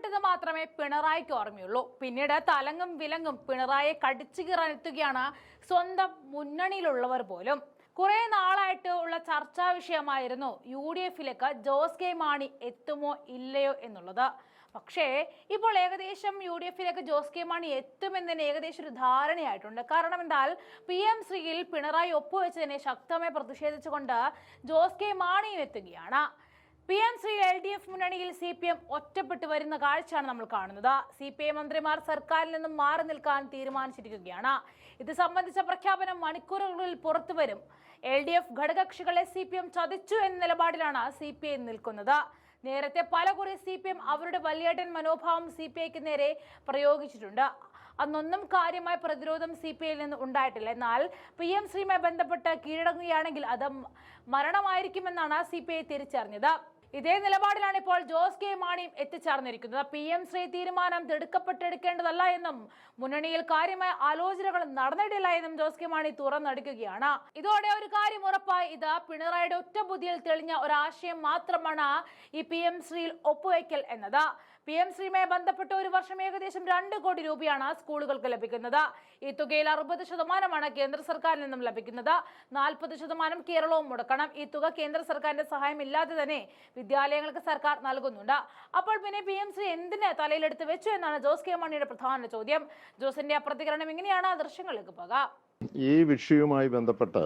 നഷ്ടപ്പെട്ടത് മാത്രമേ പിണറായിക്ക് ഓർമ്മയുള്ളൂ. പിന്നീട് തലങ്ങും വിലങ്ങും പിണറായിയെ കടിച്ചു കീറാനെത്തുകയാണ് സ്വന്തം മുന്നണിയിലുള്ളവർ പോലും. കുറെ നാളായിട്ട് ഉള്ള ചർച്ചാ വിഷയമായിരുന്നു UDF-ലേക്ക് ജോസ് കെ മാണി എത്തുമോ ഇല്ലയോ എന്നുള്ളത്. പക്ഷേ ഇപ്പോൾ ഏകദേശം UDF-ലേക്ക് ജോസ് കെ മാണി എത്തുമെന്നതിന് ഏകദേശം ഒരു ധാരണയായിട്ടുണ്ട്. കാരണം എന്താൽ PM ശ്രീയിൽ പിണറായി ഒപ്പുവെച്ചതിനെ ശക്തമായി പ്രതിഷേധിച്ചുകൊണ്ട് ജോസ് കെ മാണിയും എത്തുകയാണ്. PM ശ്രീ LDF മുന്നണിയിൽ CPM ഒറ്റപ്പെട്ടു വരുന്ന കാഴ്ചയാണ് നമ്മൾ കാണുന്നത്. CPI മന്ത്രിമാർ സർക്കാരിൽ നിന്നും മാറി നിൽക്കാൻ തീരുമാനിച്ചിരിക്കുകയാണ്. ഇത് സംബന്ധിച്ച പ്രഖ്യാപനം മണിക്കൂറുകളിൽ പുറത്തു വരും. LDF ഘടകകക്ഷികളെ CPM ചതിച്ചു എന്ന നിലപാടിലാണ് CPI നിൽക്കുന്നത്. നേരത്തെ പലകുറി CPM അവരുടെ വലിയേട്ടൻ മനോഭാവം CPIക്ക് നേരെ പ്രയോഗിച്ചിട്ടുണ്ട്. അന്നൊന്നും കാര്യമായ പ്രതിരോധം CPIയിൽ നിന്ന് ഉണ്ടായിട്ടില്ല. എന്നാൽ PM ശ്രീയുമായി ബന്ധപ്പെട്ട് കീഴടങ്ങുകയാണെങ്കിൽ അത് മരണമായിരിക്കുമെന്നാണ് CPI തിരിച്ചറിഞ്ഞത്. ഇതേ നിലപാടിലാണ് ഇപ്പോൾ ജോസ് കെ മാണിയും എത്തിച്ചേർന്നിരിക്കുന്നത്. PM ശ്രീ തീരുമാനം തിടുക്കപ്പെട്ടെടുക്കേണ്ടതല്ല എന്നും മുന്നണിയിൽ കാര്യമായ ആലോചനകൾ നടന്നിട്ടില്ല എന്നും ജോസ് കെ മാണി തുറന്നടിക്കുകയാണ്. ഇതോടെ ഒരു കാര്യം ഉറപ്പായി, ഇത് പിണറായിയുടെ ഒറ്റ ബുദ്ധിയിൽ തെളിഞ്ഞ ഒരാശയം മാത്രമാണ് ഈ PM ശ്രീയിൽ ഒപ്പുവയ്ക്കൽ എന്നത്. PM ശ്രീയുമായി ബന്ധപ്പെട്ട് ഒരു വർഷം ഏകദേശം 2 കോടി രൂപയാണ് സ്കൂളുകൾക്ക് ലഭിക്കുന്നത്. ഈ തുകയിൽ 60% കേന്ദ്ര സർക്കാരിൽ നിന്നും ലഭിക്കുന്നത്. 40% കേരളവും മുടക്കണം. ഈ തുക കേന്ദ്ര സർക്കാരിന്റെ സഹായം ഇല്ലാതെ തന്നെ വിദ്യാലയങ്ങൾക്ക് സർക്കാർ നൽകുന്നുണ്ട്. അപ്പോൾ പിന്നെ PM ശ്രീ എന്തിന് തലയിലെടുത്ത് വെച്ചു എന്നാണ് ജോസ് കെ മാണിയുടെ പ്രധാന ചോദ്യം. ജോസിന്റെ പ്രതികരണം എങ്ങനെയാണ്? ദൃശ്യങ്ങളിലേക്ക് പോകാം. ഈ വിഷയവുമായി ബന്ധപ്പെട്ട്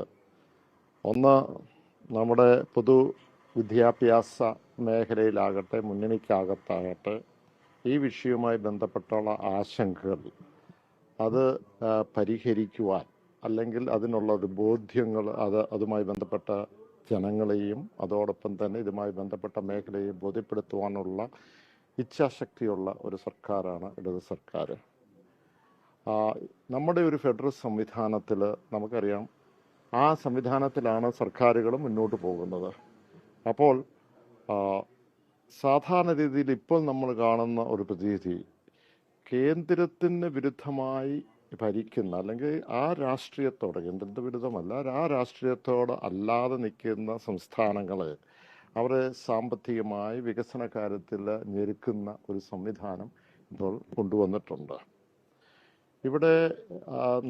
ഒന്ന്, നമ്മുടെ പൊതു വിദ്യാഭ്യാസ മേഖലയിലാകട്ടെ മുന്നണിക്കകത്താകട്ടെ ഈ വിഷയവുമായി ബന്ധപ്പെട്ടുള്ള ആശങ്കകൾ അത് പരിഹരിക്കുവാൻ, അല്ലെങ്കിൽ അതിനുള്ള ഒരു ബോധ്യങ്ങൾ അതുമായി ബന്ധപ്പെട്ട ജനങ്ങളെയും അതോടൊപ്പം തന്നെ ഇതുമായി ബന്ധപ്പെട്ട മേഖലയെയും ബോധ്യപ്പെടുത്തുവാനുള്ള ഇച്ഛാശക്തിയുള്ള ഒരു സർക്കാരാണ് ഇടത് സർക്കാർ. നമ്മുടെ ഒരു ഫെഡറൽ സംവിധാനത്തിൽ നമുക്കറിയാം, ആ സംവിധാനത്തിലാണ് സർക്കാരുകൾ മുന്നോട്ട് പോകുന്നത്. അപ്പോൾ സാധാരണ രീതിയിൽ ഇപ്പോൾ നമ്മൾ കാണുന്ന ഒരു പ്രതീതി, കേന്ദ്രത്തിന് വിരുദ്ധമായി ഭരിക്കുന്ന, അല്ലെങ്കിൽ ആ രാഷ്ട്രീയത്തോട്, കേന്ദ്രത്തിന് വിരുദ്ധമല്ല, ആ രാഷ്ട്രീയത്തോട് അല്ലാതെ നിൽക്കുന്ന സംസ്ഥാനങ്ങൾ അവരെ സാമ്പത്തികമായി വികസന കാര്യത്തിൽ ഞെരുക്കുന്ന ഒരു സംവിധാനം ഇപ്പോൾ കൊണ്ടുവന്നിട്ടുണ്ട്. ഇവിടെ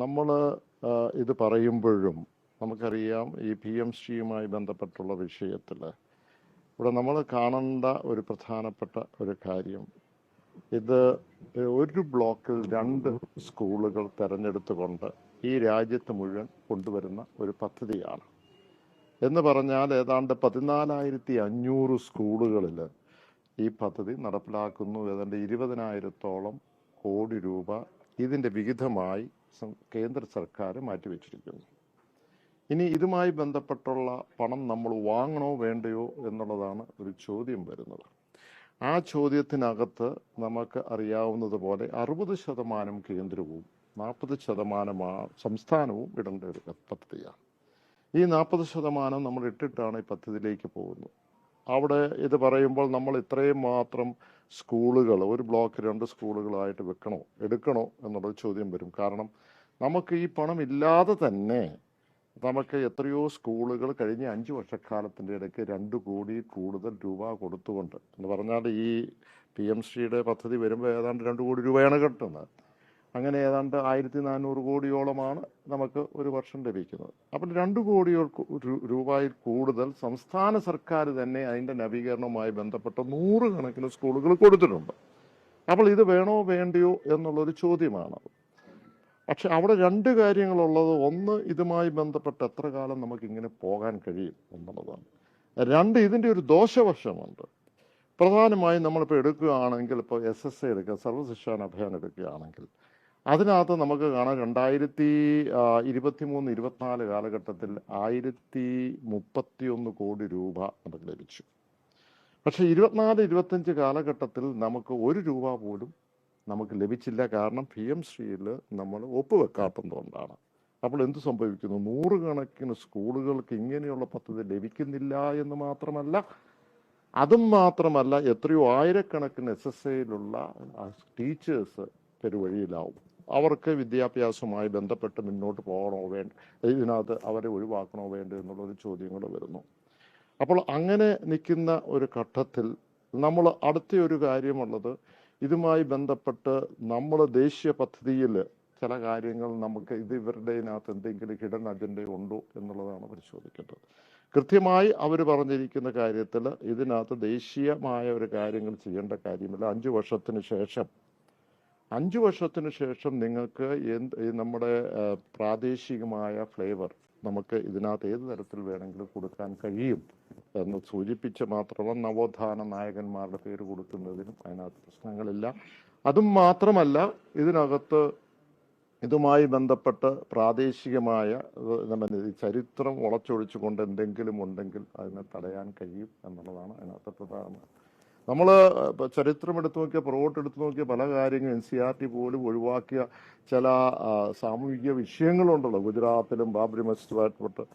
നമ്മൾ ഇത് പറയുമ്പോഴും നമുക്കറിയാം, ഈ PM ശ്രീയുമായി ബന്ധപ്പെട്ടുള്ള വിഷയത്തിൽ ഇവിടെ നമ്മൾ കാണേണ്ട ഒരു പ്രധാനപ്പെട്ട ഒരു കാര്യം, ഇത് ഒരു ബ്ലോക്കിൽ 2 സ്കൂളുകൾ തിരഞ്ഞെടുത്തുകൊണ്ട് ഈ രാജ്യത്ത് മുഴുവൻ കൊണ്ടുവരുന്ന ഒരു പദ്ധതിയാണ്. എന്ന് പറഞ്ഞാൽ ഏതാണ്ട് 14,500 സ്കൂളുകളിൽ ഈ പദ്ധതി നടപ്പിലാക്കുന്നു. ഏതാണ്ട് 20,000-ഓളം കോടി രൂപ ഇതിൻ്റെ വിഹിതമായി കേന്ദ്ര സർക്കാർ മാറ്റിവെച്ചിരിക്കുന്നു. ഇനി ഇതുമായി ബന്ധപ്പെട്ടുള്ള പണം നമ്മൾ വാങ്ങണോ വേണ്ടയോ എന്നുള്ളതാണ് ഒരു ചോദ്യം വരുന്നത്. ആ ചോദ്യത്തിനകത്ത് നമുക്ക് അറിയാവുന്നതുപോലെ 60% കേന്ദ്രവും 40% സംസ്ഥാനവും ഇടേണ്ട ഒരു പദ്ധതിയാണ്. ഈ 40% നമ്മൾ ഇട്ടിട്ടാണ് ഈ പദ്ധതിയിലേക്ക് പോകുന്നത്. അവിടെ ഇത് പറയുമ്പോൾ നമ്മൾ ഇത്രയും മാത്രം സ്കൂളുകൾ ഒരു ബ്ലോക്ക് 2 സ്കൂളുകളായിട്ട് എടുക്കണോ എന്നുള്ളൊരു ചോദ്യം വരും. കാരണം നമുക്ക് ഈ പണം ഇല്ലാതെ തന്നെ നമുക്ക് എത്രയോ സ്കൂളുകൾ കഴിഞ്ഞ 5 വർഷക്കാലത്തിൻ്റെ ഇടയ്ക്ക് 2 കോടി കൂടുതൽ രൂപ കൊടുത്തുകൊണ്ട്, എന്ന് പറഞ്ഞാൽ ഈ PM ശ്രീയുടെ പദ്ധതി വരുമ്പോൾ ഏതാണ്ട് 2 കോടി രൂപയാണ് കിട്ടുന്നത്. അങ്ങനെ ഏതാണ്ട് 1,400 കോടിയോളമാണ് നമുക്ക് ഒരു വർഷം ലഭിക്കുന്നത്. അപ്പോൾ 2 കോടി രൂപയിൽ കൂടുതൽ സംസ്ഥാന സർക്കാർ തന്നെ അതിൻ്റെ നവീകരണവുമായി ബന്ധപ്പെട്ട 100 കണക്കിന് സ്കൂളുകൾ കൊടുത്തിട്ടുണ്ട്. അപ്പോൾ ഇത് വേണോ വേണ്ടയോ എന്നുള്ളൊരു ചോദ്യമാണ്. പക്ഷെ അവിടെ 2 കാര്യങ്ങളുള്ളത്. ഒന്ന്, ഇതുമായി ബന്ധപ്പെട്ട് എത്ര കാലം നമുക്കിങ്ങനെ പോകാൻ കഴിയും എന്നുള്ളതാണ്. 2, ഇതിൻ്റെ ഒരു ദോഷവശമുണ്ട്. പ്രധാനമായും നമ്മളിപ്പോൾ എടുക്കുകയാണെങ്കിൽ, ഇപ്പോൾ SSA എടുക്കുക, സർവ്വശിക്ഷാ അഭിയാൻ എടുക്കുകയാണെങ്കിൽ, അതിനകത്ത് നമുക്ക് കാണാം 2023-24 കാലഘട്ടത്തിൽ 1,031 കോടി രൂപ നമുക്ക് ലഭിച്ചു. പക്ഷെ 24-25 കാലഘട്ടത്തിൽ നമുക്ക് 1 രൂപ പോലും നമുക്ക് ലഭിച്ചില്ല. കാരണം PM ശ്രീയിൽ നമ്മൾ ഒപ്പുവെക്കാത്തതുകൊണ്ടാണ്. അപ്പോൾ എന്ത് സംഭവിക്കുന്നു? 100 കണക്കിന് സ്കൂളുകൾക്ക് ഇങ്ങനെയുള്ള പദ്ധതി ലഭിക്കുന്നില്ല എന്ന് മാത്രമല്ല, അതും മാത്രമല്ല, എത്രയോ ആയിരക്കണക്കിന് SSAയിലുള്ള ടീച്ചേഴ്സ് പെരുവഴിയിലാവും. അവർക്ക് വിദ്യാഭ്യാസവുമായി ബന്ധപ്പെട്ട് മുന്നോട്ട് പോകണോ വേണ്ട, ഇതിനകത്ത് അവരെ ഒഴിവാക്കണോ വേണ്ട എന്നുള്ളൊരു ചോദ്യങ്ങൾ വരുന്നു. അപ്പോൾ അങ്ങനെ നിൽക്കുന്ന ഒരു ഘട്ടത്തിൽ നമ്മൾ അടുത്ത ഒരു കാര്യമുള്ളത്, ഇതുമായി ബന്ധപ്പെട്ട് നമ്മൾ ദേശീയ പദ്ധതിയിൽ ചില കാര്യങ്ങൾ നമുക്ക് ഇവരുടെ ഇതിനകത്ത് എന്തെങ്കിലും ഹിഡൻ അജണ്ട ഉണ്ടോ എന്നുള്ളതാണ് പരിശോധിക്കേണ്ടത്. കൃത്യമായി അവർ പറഞ്ഞിരിക്കുന്ന കാര്യത്തിൽ ഇതിനകത്ത് ദേശീയമായ ഒരു കാര്യങ്ങൾ ചെയ്യേണ്ട കാര്യമില്ല. 5 വർഷത്തിന് ശേഷം നിങ്ങൾക്ക് നമ്മുടെ പ്രാദേശികമായ ഫ്ലേവർ നമുക്ക് ഇതിനകത്ത് ഏത് തരത്തിൽ വേണമെങ്കിലും കൊടുക്കാൻ കഴിയും എന്ന് സൂചിപ്പിച്ച് മാത്രമല്ല, നവോത്ഥാന നായകന്മാരുടെ പേര് കൊടുക്കുന്നതിനും അതിനകത്ത് പ്രശ്നങ്ങളില്ല. അതും മാത്രമല്ല, ഇതിനകത്ത് ഇതുമായി ബന്ധപ്പെട്ട് പ്രാദേശികമായ ചരിത്രം വളച്ചൊടിച്ചുകൊണ്ട് എന്തെങ്കിലും ഉണ്ടെങ്കിൽ അതിനെ തടയാൻ കഴിയും എന്നുള്ളതാണ് അതിനകത്ത് പ്രധാനം. നമ്മൾ ചരിത്രം എടുത്തു നോക്കിയ, പുറകോട്ട് എടുത്തു നോക്കിയ പല കാര്യങ്ങളും NCERT പോലും ഒഴിവാക്കിയ ചില സാമൂഹിക വിഷയങ്ങളുണ്ടല്ലോ. ഗുജറാത്തിലും ബാബറി മസ്ജിദുമായിട്ട്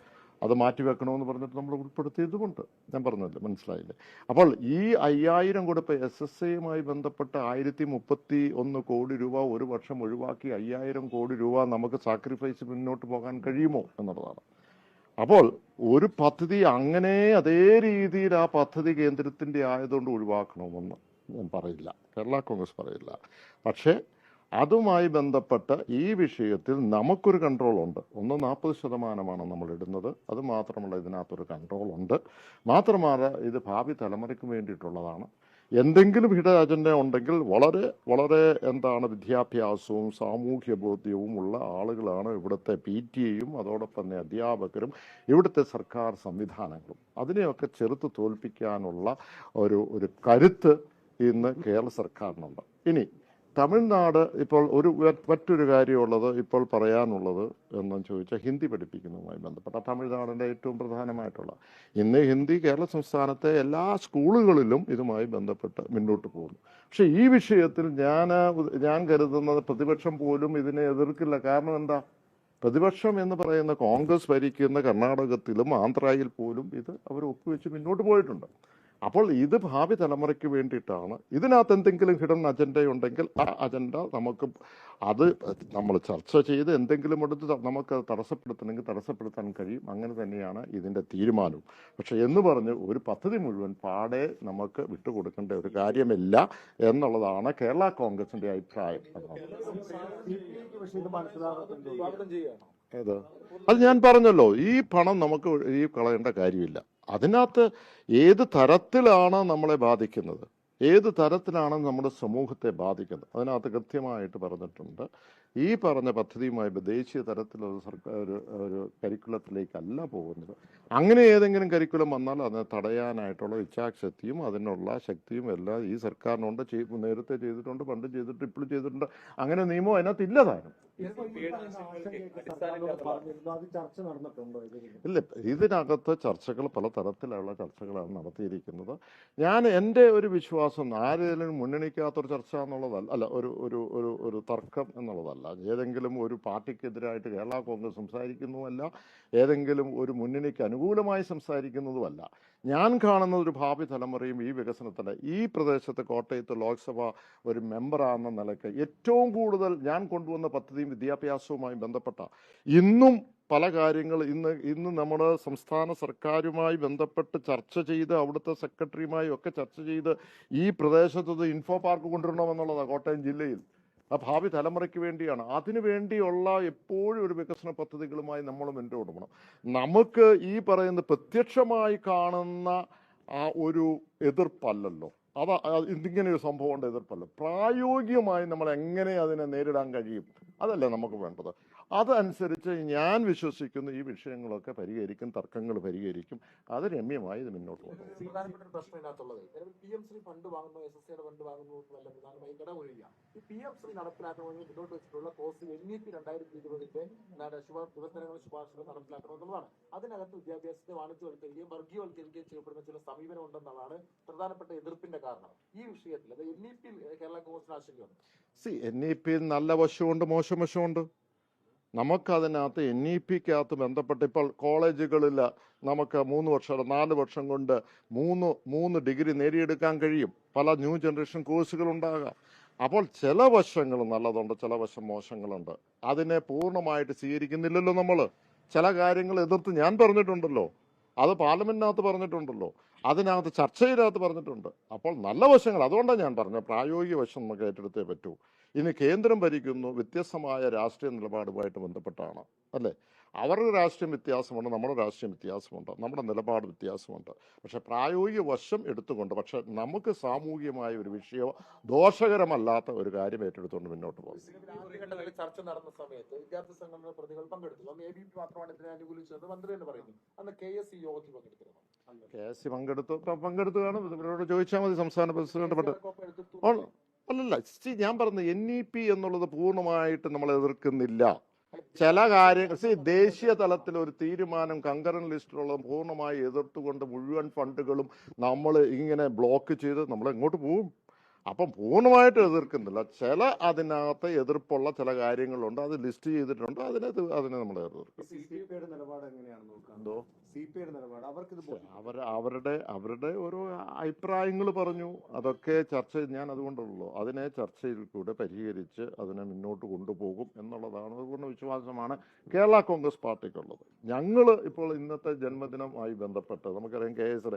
അത് മാറ്റിവെക്കണമെന്ന് പറഞ്ഞിട്ട് നമ്മൾ ഉൾപ്പെടുത്തിയതുമുണ്ട്. ഞാൻ പറഞ്ഞല്ലോ, മനസ്സിലായില്ലേ? അപ്പോൾ ഈ 5000 കോടി ഇപ്പോൾ SSAയുമായി ബന്ധപ്പെട്ട് 1031 കോടി രൂപ ഒരു വർഷം ഒഴിവാക്കി 5000 കോടി രൂപ നമുക്ക് സാക്രിഫൈസ് മുന്നോട്ട് പോകാൻ കഴിയുമോ എന്നുള്ളതാണ്. അപ്പോൾ ഒരു പദ്ധതി അങ്ങനെ അതേ രീതിയിൽ ആ പദ്ധതി കേന്ദ്രത്തിൻ്റെ ആയതുകൊണ്ട് ഒഴിവാക്കണമെന്ന് ഞാൻ പറയില്ല, കേരള കോൺഗ്രസ് പറയില്ല. പക്ഷേ അതുമായി ബന്ധപ്പെട്ട് ഈ വിഷയത്തിൽ നമുക്കൊരു കൺട്രോളുണ്ട്. 40% നമ്മൾ ഇടുന്നത്. അത് മാത്രമല്ല, ഇതിനകത്തൊരു കൺട്രോളുണ്ട്. മാത്രമല്ല, ഇത് ഭാവി തലമുറയ്ക്ക് വേണ്ടിയിട്ടുള്ളതാണ്. എന്തെങ്കിലും ഹിഡൻ അജണ്ട ഉണ്ടെങ്കിൽ വളരെ വളരെ വിദ്യാഭ്യാസവും സാമൂഹ്യ ബോധ്യവും ഉള്ള ആളുകളാണ് ഇവിടുത്തെ PTA-യും അതോടൊപ്പം തന്നെ അധ്യാപകരും ഇവിടുത്തെ സർക്കാർ സംവിധാനങ്ങളും. അതിനെയൊക്കെ ചെറുത്ത് തോൽപ്പിക്കാനുള്ള ഒരു കരുത്ത് ഇന്ന് കേരള സർക്കാരിനുണ്ട്. ഇനി തമിഴ്നാട് ഇപ്പോൾ മറ്റൊരു കാര്യമുള്ളത് ഇപ്പോൾ പറയാനുള്ളത് എന്നു ചോദിച്ചാൽ, ഹിന്ദി പഠിപ്പിക്കുന്നതുമായി ബന്ധപ്പെട്ട തമിഴ്നാടിൻ്റെ ഏറ്റവും പ്രധാനമായിട്ടുള്ള ഇന്ന് ഹിന്ദി കേരള സംസ്ഥാനത്തെ എല്ലാ സ്കൂളുകളിലും ഇതുമായി ബന്ധപ്പെട്ട് മുന്നോട്ട് പോകുന്നു. പക്ഷേ ഈ വിഷയത്തിൽ ഞാൻ കരുതുന്നത് പ്രതിപക്ഷം പോലും ഇതിനെ എതിർക്കില്ല. കാരണം എന്താ? പ്രതിപക്ഷം എന്ന് പറയുന്ന കോൺഗ്രസ് ഭരിക്കുന്ന കർണാടകത്തിലും ആന്ധ്രയിൽ പോലും ഇത് അവർ ഒപ്പുവെച്ച് മുന്നോട്ട് പോയിട്ടുണ്ട്. അപ്പോൾ ഇത് ഭാവി തലമുറയ്ക്ക് വേണ്ടിയിട്ടാണ്. ഇതിനകത്ത് എന്തെങ്കിലും ഹിഡൻ അജണ്ട ഉണ്ടെങ്കിൽ ആ അജണ്ട അത് നമ്മൾ ചർച്ച ചെയ്ത് എന്തെങ്കിലും എടുത്ത് നമുക്ക് തടസ്സപ്പെടുത്തണമെങ്കിൽ തടസ്സപ്പെടുത്താൻ കഴിയും. അങ്ങനെ തന്നെയാണ് ഇതിൻ്റെ തീരുമാനവും. പക്ഷെ എന്ന് പറഞ്ഞ് ഒരു പദ്ധതി മുഴുവൻ പാടെ നമുക്ക് വിട്ടുകൊടുക്കേണ്ട ഒരു കാര്യമില്ല എന്നുള്ളതാണ് കേരള കോൺഗ്രസിൻ്റെ അഭിപ്രായം. അത് ഞാൻ പറഞ്ഞല്ലോ, ഈ പണം നമുക്ക് കളയേണ്ട കാര്യമില്ല. അതിനകത്ത് ഏത് തരത്തിലാണ് നമ്മളെ ബാധിക്കുന്നത്, ഏത് തരത്തിലാണ് നമ്മുടെ സമൂഹത്തെ ബാധിക്കുന്നത്, അതിനകത്ത് കൃത്യമായിട്ട് പറഞ്ഞിട്ടുണ്ട്. ഈ പറഞ്ഞ പദ്ധതിയുമായി ദേശീയ തലത്തിലുള്ള ഒരു കരിക്കുലത്തിലേക്കല്ല പോകുന്നത്. അങ്ങനെ ഏതെങ്കിലും കരിക്കുലം വന്നാൽ അതിനെ തടയാനായിട്ടുള്ള ഇച്ഛാശക്തിയും അതിനുള്ള ശക്തിയും എല്ലാം ഈ സർക്കാരിനുണ്ട്. നേരത്തെ ചെയ്തിട്ടുണ്ട്, പണ്ട് ചെയ്തിട്ട് ഇപ്പോഴും ചെയ്തിട്ടുണ്ട്. അങ്ങനെ നിയമം അതിനകത്ത് ഇല്ലതാനും. ഇല്ല, ഇതിനകത്ത് ചർച്ചകൾ പല തരത്തിലുള്ള ചർച്ചകളാണ് നടത്തിയിരിക്കുന്നത്. എൻ്റെ ഒരു വിശ്വാസം ആരെങ്കിലും മുന്നണിക്കാത്തൊരു ചർച്ച എന്നുള്ളതല്ല, അല്ല ഒരു തർക്കം എന്നുള്ളതല്ല. ഏതെങ്കിലും ഒരു പാർട്ടിക്കെതിരായിട്ട് കേരള കോൺഗ്രസ് സംസാരിക്കുന്നുമല്ല, ഏതെങ്കിലും ഒരു മുന്നണിക്ക് അനുകൂലമായി സംസാരിക്കുന്നതുമല്ല. ഞാൻ കാണുന്ന ഒരു ഭാവി തലമുറയും ഈ വികസനത്തിന് ഈ പ്രദേശത്ത് കോട്ടയത്ത് ലോക്സഭ ഒരു മെമ്പറാകുന്ന നിലയ്ക്ക് ഏറ്റവും കൂടുതൽ ഞാൻ കൊണ്ടുവന്ന പദ്ധതിയും വിദ്യാഭ്യാസവുമായി ബന്ധപ്പെട്ട ഇന്നും പല കാര്യങ്ങൾ ഇന്ന് നമ്മുടെ സംസ്ഥാന സർക്കാരുമായി ബന്ധപ്പെട്ട് ചർച്ച ചെയ്ത് അവിടുത്തെ സെക്രട്ടറിയുമായി ഒക്കെ ചർച്ച ചെയ്ത് ഈ പ്രദേശത്ത് ഇൻഫോ പാർക്ക് കൊണ്ടുവരണമെന്നുള്ളതാണ് കോട്ടയം ജില്ലയിൽ. ആ ഭാവി തലമുറയ്ക്ക് വേണ്ടിയാണ്. അതിനു വേണ്ടിയുള്ള എപ്പോഴും ഒരു വികസന പദ്ധതികളുമായി നമ്മൾ മുന്നോട്ട് പോകണം. നമുക്ക് ഈ പറയുന്ന പ്രത്യക്ഷമായി കാണുന്ന ആ ഒരു എതിർപ്പല്ലല്ലോ, ഇതിങ്ങനെ ഒരു സംഭവം കൊണ്ട് എതിർപ്പല്ല. പ്രായോഗികമായി നമ്മൾ എങ്ങനെ അതിനെ നേരിടാൻ കഴിയും, അതല്ലേ നമുക്ക് വേണ്ടത്. അതനുസരിച്ച് ഞാൻ വിശ്വസിക്കുന്ന ഈ വിഷയങ്ങളൊക്കെ പരിഹരിക്കും, തർക്കങ്ങൾ പരിഹരിക്കും. അത് രമ്യമായി ഇത് മുന്നോട്ട് പോകും. അതിനകത്ത് വിദ്യാഭ്യാസത്തെ വാണിജ്യവൽക്കരിക്കുകയും വർഗീയവൽക്കരിക്കുകയും ചെയ്യപ്പെടുന്ന ചില സമീപനം ഉണ്ടെന്നുള്ളതാണ് പ്രധാനപ്പെട്ട എതിർപ്പിന്റെ കാരണം. ഈ വിഷയത്തിൽ NEP കേരള കോൺഗ്രസിന് ആശങ്കയുണ്ട്. NEP നല്ല വശമുണ്ട്, മോശം വശമുണ്ട്. നമുക്കതിനകത്ത് NEPക്കകത്ത് ബന്ധപ്പെട്ട് ഇപ്പോൾ കോളേജുകളിൽ നമുക്ക് 3 വർഷം 4 വർഷം കൊണ്ട് 3 ഡിഗ്രി നേടിയെടുക്കാൻ കഴിയും. പല ന്യൂ ജനറേഷൻ കോഴ്സുകൾ ഉണ്ടാകാം. അപ്പോൾ ചില വശങ്ങൾ നല്ലതുണ്ട്, ചില വശം മോശങ്ങളുണ്ട്. അതിനെ പൂർണ്ണമായിട്ട് സ്വീകരിക്കുന്നില്ലല്ലോ നമ്മൾ. ചില കാര്യങ്ങൾ എതിർത്ത് ഞാൻ പറഞ്ഞിട്ടുണ്ടല്ലോ, അത് പാർലമെന്റിനകത്ത് പറഞ്ഞിട്ടുണ്ടല്ലോ. അതിനകത്ത് ചർച്ചയിനകത്ത് പറഞ്ഞിട്ടുണ്ട്. അപ്പോൾ നല്ല വശങ്ങൾ, അതുകൊണ്ടാണ് ഞാൻ പറഞ്ഞത് പ്രായോഗിക വശം നമുക്ക് ഏറ്റെടുത്തേ പറ്റൂ. ഇനി കേന്ദ്രം ഭരിക്കുന്നു, വ്യത്യസ്തമായ രാഷ്ട്രീയ നിലപാടുമായിട്ട് ബന്ധപ്പെട്ടാണ് അല്ലേ. അവരുടെ രാഷ്ട്രീയം വ്യത്യാസമുണ്ട്, നമ്മുടെ രാഷ്ട്രീയം വ്യത്യാസമുണ്ട്, നമ്മുടെ നിലപാട് വ്യത്യാസമുണ്ട്. പക്ഷെ പ്രായോഗിക വശം എടുത്തുകൊണ്ട്, പക്ഷെ നമുക്ക് സാമൂഹികമായ ഒരു വിഷയമോ ദോഷകരമല്ലാത്ത ഒരു കാര്യം ഏറ്റെടുത്തുകൊണ്ട് മുന്നോട്ട് പോകും. ആദ്യഘട്ടത്തിൽ ചർച്ച നടന്ന സമയത്ത് വിദ്യാർത്ഥി സംഘടന പ്രതികൾ പങ്കെടുത്തു. അന്ന് ABP മാത്രമാണ് ഇതിനെ അനുകൂലിച്ചത് മന്ത്രി എന്ന് പറയുന്നു. അന്ന് KSE യോഗത്തിൽ പങ്കെടുത്തിരുന്നു. KSE പങ്കെടുത്തു കാണും. ഇവരോട് ചോദിച്ചാൽ മതി. സംസ്ഥാന പ്രസിഡന്റ് അല്ലല്ല, ഞാൻ പറഞ്ഞത് NEP എന്നുള്ളത് പൂർണ്ണമായിട്ട് നമ്മൾ എതിർക്കുന്നില്ല. ചില കാര്യങ്ങൾ ദേശീയ തലത്തിൽ ഒരു തീരുമാനം കങ്കറൻ ലിസ്റ്റിലുള്ള പൂർണ്ണമായി എതിർത്തുകൊണ്ട് മുഴുവൻ ഫണ്ടുകളും നമ്മൾ ഇങ്ങനെ ബ്ലോക്ക് ചെയ്ത് നമ്മൾ എങ്ങോട്ട് പോവും? അപ്പം പൂർണ്ണമായിട്ട് എതിർക്കുന്നില്ല. ചില അതിനകത്ത് എതിർപ്പുള്ള ചില കാര്യങ്ങളുണ്ട്, അത് ലിസ്റ്റ് ചെയ്തിട്ടുണ്ട്, അതിനെ നമ്മൾ എതിർക്കും. എന്തോ അവരുടെ ഓരോ അഭിപ്രായങ്ങൾ പറഞ്ഞു, അതൊക്കെ ചർച്ച, ഞാൻ അതുകൊണ്ടുള്ളൂ അതിനെ ചർച്ചയിൽ കൂടെ പരിഹരിച്ച് അതിനെ മുന്നോട്ട് കൊണ്ടുപോകും എന്നുള്ളതാണ്. അതുകൊണ്ട് വിശ്വാസമാണ് കേരള കോൺഗ്രസ് പാർട്ടിക്കുള്ളത്. ഞങ്ങൾ ഇപ്പോൾ ഇന്നത്തെ ജന്മദിനമായി ബന്ധപ്പെട്ട് നമുക്കറിയാം KS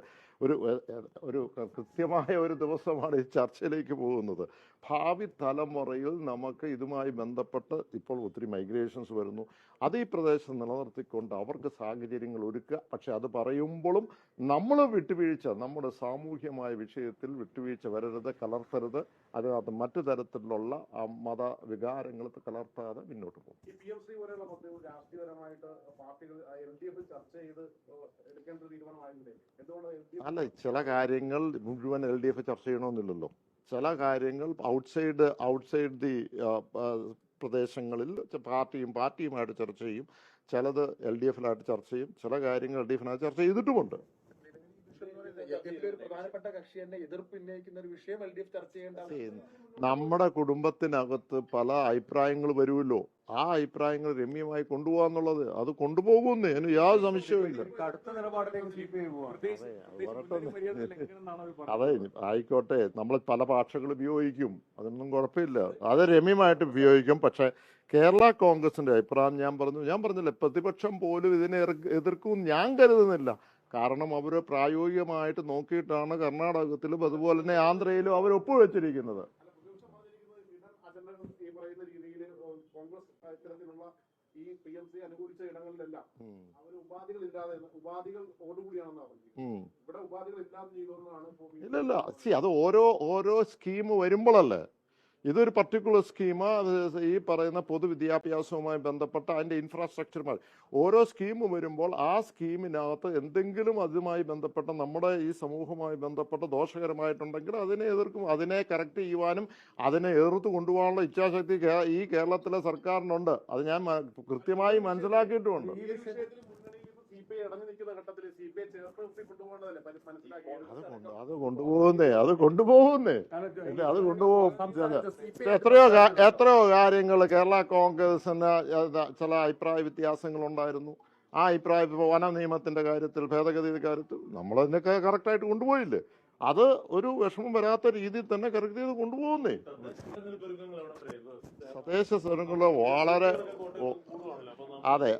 ഒരു കൃത്യമായ ഒരു ദിവസമാണ് ഈ ചർച്ചയിലേക്ക് പോകുന്നത്. ഭാവി തലമുറയിൽ നമുക്ക് ഇതുമായി ബന്ധപ്പെട്ട് ഇപ്പോൾ ഒത്തിരി മൈഗ്രേഷൻസ് വരുന്നു. അത് ഈ പ്രദേശം നിലനിർത്തിക്കൊണ്ട് അവർക്ക് സാഹചര്യങ്ങൾ ഒരുക്കുക. പക്ഷെ അത് പറയുമ്പോഴും നമ്മൾ വിട്ടുവീഴ്ച, നമ്മുടെ സാമൂഹ്യമായ വിഷയത്തിൽ വിട്ടുവീഴ്ച വരരുത്, കലർത്തരുത്. അതിനകത്ത് മറ്റു തരത്തിലുള്ള മത വികാരങ്ങൾ കലർത്താതെ മുന്നോട്ട് പോകും. അല്ല, ചില കാര്യങ്ങൾ മുഴുവൻ LDF ചർച്ച ചെയ്യണമെന്നില്ലല്ലോ. ചില കാര്യങ്ങൾ ഔട്ട്സൈഡ് ദി പ്രദേശങ്ങളിൽ പാർട്ടിയുമായിട്ട് ചർച്ച ചെയ്യും. ചിലത് LDF-ലായിട്ട് ചർച്ച ചെയ്യും. ചില കാര്യങ്ങൾ LDF-നായിട്ട് ചർച്ച ചെയ്തിട്ടുമുണ്ട്. പ്രധാനപ്പെട്ട കക്ഷി തന്നെ എതിർപ്പ് ഉന്നയിക്കുന്ന ഒരു വിഷയം LDF ചർച്ച ചെയ്യേണ്ട. നമ്മുടെ കുടുംബത്തിനകത്ത് പല അഭിപ്രായങ്ങൾ വരുമല്ലോ. ആ അഭിപ്രായങ്ങൾ രമ്യമായി കൊണ്ടുപോകാന്നുള്ളത് അത് കൊണ്ടുപോകുന്നേ, അതിന് യാതൊരു സംശയവുമില്ല. അതെ, ആയിക്കോട്ടെ, നമ്മൾ പല ഭാഷകൾ ഉപയോഗിക്കും, അതൊന്നും കുഴപ്പമില്ല, അത് രമ്യമായിട്ട് ഉപയോഗിക്കും. പക്ഷെ കേരള കോൺഗ്രസിന്റെ അഭിപ്രായം ഞാൻ പറഞ്ഞില്ല, പ്രതിപക്ഷം പോലും ഇതിനെ എതിർക്കും ഞാൻ കരുതുന്നില്ല. കാരണം അവർ പ്രായോഗികമായിട്ട് നോക്കിയിട്ടാണ് കർണാടകത്തിലും അതുപോലെ തന്നെ ആന്ധ്രയിലും അവർ ഒപ്പുവെച്ചിരിക്കുന്നത്. ഈ PMC അനുകൂലിച്ച ഇടങ്ങളിലെല്ലാം അവർ ഉപാധികളോടുകൂടിയാണെന്നാണ് ഇവിടെ ഉപാധികൾ ഇല്ലാതെ ചെയ്തോന്നാണ്. ഇല്ലല്ല, അത് ഓരോ സ്കീം വരുമ്പോഴല്ലേ. ഇതൊരു പർട്ടിക്കുലർ സ്കീമാ, ഈ പറയുന്ന പൊതുവിദ്യാഭ്യാസവുമായി ബന്ധപ്പെട്ട അതിൻ്റെ ഇൻഫ്രാസ്ട്രക്ചറുമായി ഓരോ സ്കീം വരുമ്പോൾ ആ സ്കീമിനകത്ത് എന്തെങ്കിലും അതുമായി ബന്ധപ്പെട്ട നമ്മുടെ ഈ സമൂഹവുമായി ബന്ധപ്പെട്ട ദോഷകരമായിട്ടുണ്ടെങ്കിൽ അതിനെ എതിർക്കും. അതിനെ കറക്റ്റ് ചെയ്യുവാനും അതിനെ എതിർത്ത് കൊണ്ടുപോകാനുള്ള ഇച്ഛാശക്തി ഈ കേരളത്തിലെ സർക്കാരിനുണ്ട്. അത് ഞാൻ കൃത്യമായി മനസ്സിലാക്കിയിട്ടുമുണ്ട്. അത് കൊണ്ടുപോകുന്നേ. എത്രയോ കാര്യങ്ങൾ കേരള കോൺഗ്രസിന് ചില അഭിപ്രായ വ്യത്യാസങ്ങൾ ഉണ്ടായിരുന്നു. ആ അഭിപ്രായം വന നിയമത്തിന്റെ കാര്യത്തിൽ, ഭേദഗതിയുടെ കാര്യത്തിൽ നമ്മളതിനൊക്കെ കറക്റ്റായിട്ട് കൊണ്ടുപോയില്ലേ. അത് ഒരു വിഷമം വരാത്ത രീതിയിൽ തന്നെ കറക്റ്റ് ചെയ്ത് കൊണ്ടുപോകുന്നേ. തദ്ദേശ സ്വരങ്ങൾ വളരെ അതെ,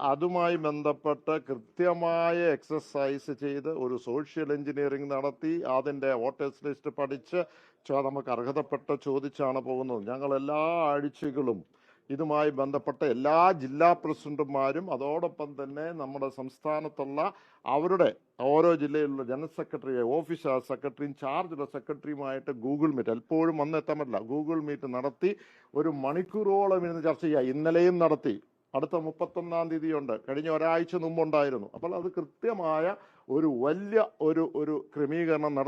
അതുമായി ബന്ധപ്പെട്ട് കൃത്യമായ എക്സസൈസ് ചെയ്ത് ഒരു സോഷ്യൽ എഞ്ചിനീയറിംഗ് നടത്തി അതിൻ്റെ വോട്ടേഴ്സ് ലിസ്റ്റ് പഠിച്ച് നമുക്ക് അർഹതപ്പെട്ട ചോദിച്ചാണ് പോകുന്നത്. ഞങ്ങൾ എല്ലാ ആഴ്ചകളും ഇതുമായി ബന്ധപ്പെട്ട എല്ലാ ജില്ലാ പ്രസിഡന്റുമാരും അതോടൊപ്പം തന്നെ നമ്മുടെ സംസ്ഥാനത്തുള്ള അവരുടെ ഓരോ ജില്ലയിലുള്ള ജനറൽ സെക്രട്ടറി, ഓഫീസ് സെക്രട്ടറിയും ചാർജുള്ള സെക്രട്ടറിയുമായിട്ട് ഗൂഗിൾ മീറ്റ്, എപ്പോഴും വന്നെത്താൻ പറ്റില്ല, ഗൂഗിൾ മീറ്റ് നടത്തി ഒരു മണിക്കൂറോളം ഇരുന്ന് ചർച്ച ചെയ്യുക. ഇന്നലെയും നടത്തി. അടുത്ത 31-ാം തീയതിയുണ്ട്. കഴിഞ്ഞ ഒരാഴ്ച മുമ്പുണ്ടായിരുന്നു. അപ്പോൾ അത് കൃത്യമായ ഒരു വലിയ ഒരു ക്രമീകരണം നടത്തി